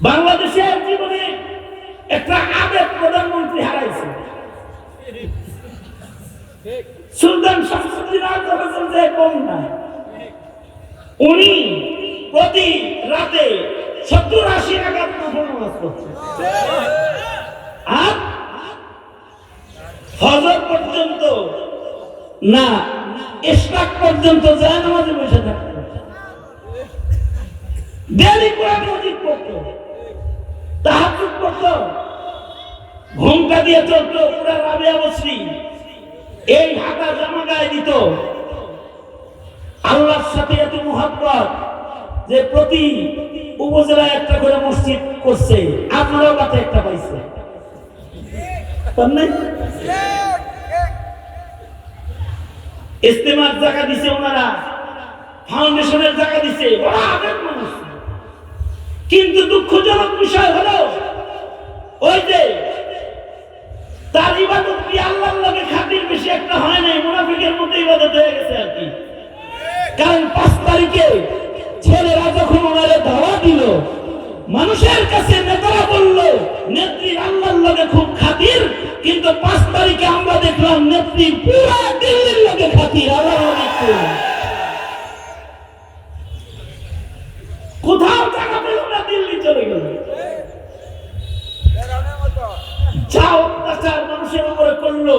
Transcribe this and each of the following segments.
বাংলাদেশের জীবনে একটা আবেগ প্রধানমন্ত্রী হারাইছে। সুলতান শামসুদ্দিন আহমেদ যে কন্যা, উনি প্রতি রাতে 70-80 রাকাত নফল নামাজ পড়ছেন, আর ফজর পর্যন্ত না ইশরাক পর্যন্ত যায় নামাজে বসে থাকতেন। ডেলি কোরআন মজিদ পড়তো, তাহাজ্জুদ পড়তো, ঘুমটা দিয়ে চলতো পুরা রাবিয়া বসরি, এই হাতা জামা গায়ে দিত। আল্লাহর সাথে এত মুহাব্বত যে প্রতি উপজেলায় একটা করে মসজিদ করছে, আপনারাও বাতে একটা পাইছে। ইস্তেমার জায়গা দিছে ওনারা, ফাউন্ডেশনের জায়গা দিছে, ওরা আবেগ মানুষ। কিন্তু দুঃখজনক বিষয় হলো ওই যে তার ইবাদত কি আল্লাহর লগে খাতির বেশি একটা হয় নাই, মুনাফিকের মতো ইবাদত হয়ে গেছে আর কি। কারণ 5 তারিখে ছেলেরা যখন ওনারে দাওয়া দিল, মানুষের কাছে নেতারা বলল নেত্রী আল্লাহর লগে খুব খাতির, কিন্তু 5 তারিখে আমরা দেখলাম নেত্রী পুরা দিল্লির লগে খাতির। আল্লাহু আকবার। কোথাও জায়গা পেল না, দিল্লি চলে গেল। যা অত্যাচার মানুষের উপরে করলো,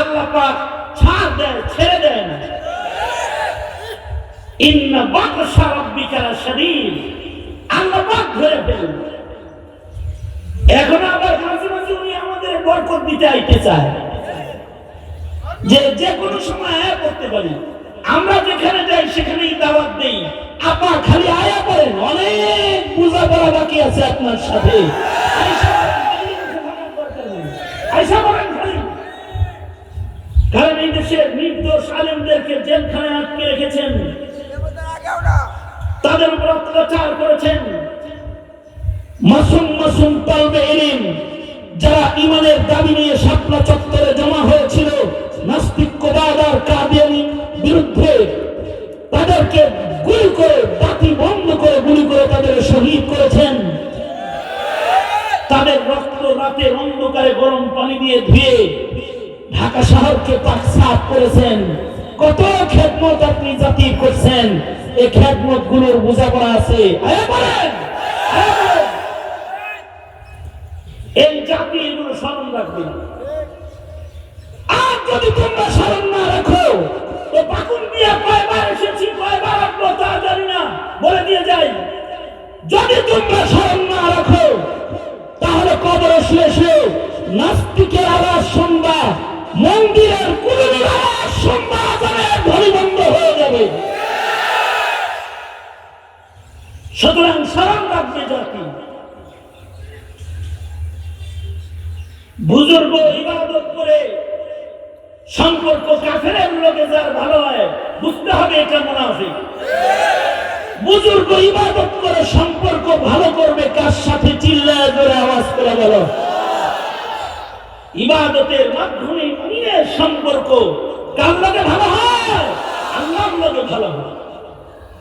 আল্লাহ পাক ছাড় দেয়, ছেড়ে দেয় না। ইন্না বাতশা রাব্বিকা লাশাদীদ, আল্লাহ পাক ধরে ফেলেন। এখন আবার মাঝে মাঝে উনি আমাদের বরকত দিতে আইতে চায়, যে কোনো সময় আয়া করতে পারি। আমরা যেখানে যাই সেখানেই দাওয়াত দেই, আপা খালি আয়া করেন, অনেক বোঝাপড়া বাকি আছে আপনার সাথে। কারণ এই দেশের নির্দোষ আলেমদেরকে জেলখানায় আটকে রেখেছেন, তাদের উপর অত্যাচার করেছেন। মাসুম মাসুম তালবে ইলম যারা ইমানের দাবি নিয়ে শাপলা চত্বরে জমা হয়েছিল নাস্তিক্যবাদ আর কাদিয়ানি বিরুদ্ধে, তাদেরকে গুলি করে, বাতি বন্ধ করে গুলি করে তাদের শহীদ করেছেন। তাদের রক্ত রাতের অন্ধকারে গরম পানি দিয়ে ধুয়ে ঢাকা শহরকে পাক সাফ করেছেন। কত খেদমত আপনি জাতি করছেন, এই খেদমত গুলোর বোঝাপড়া আছে। এই জাতি এগুলো স্মরণ রাখবে। আর যদি তোমরা স্মরণ না রাখো, তো বাকুন দিয়া কয়বার এসেছি, কয়বার আসবো তা জানি না, বলে দিয়ে যাই। যদি তোমরা স্মরণ না রাখো, তাহলে কবরে শুয়ে নাস্তিকের আওয়াজ শুনবা, মন্দিরের কুলুনের আওয়াজ শুনবা, আজানের ঘড়ি বন্ধ হয়ে যাবে। সুতরাং স্মরণ রাখবে জাতি। বুজুর্গ ইবাদত করে সম্পর্ক কাফেরের লোকে যার ভালো হয়, বুঝতে হবে এটা মুনাফিক। বুজুর্গ ইবাদত করে সম্পর্ক ভালো করবে কার সাথে? চিল্লায় জোরে আওয়াজ করে বলো। ইবাদতের মাধ্যমে সম্পর্ক কার লগে ভালো হয়? আল্লাহর লগে ভালো হয়।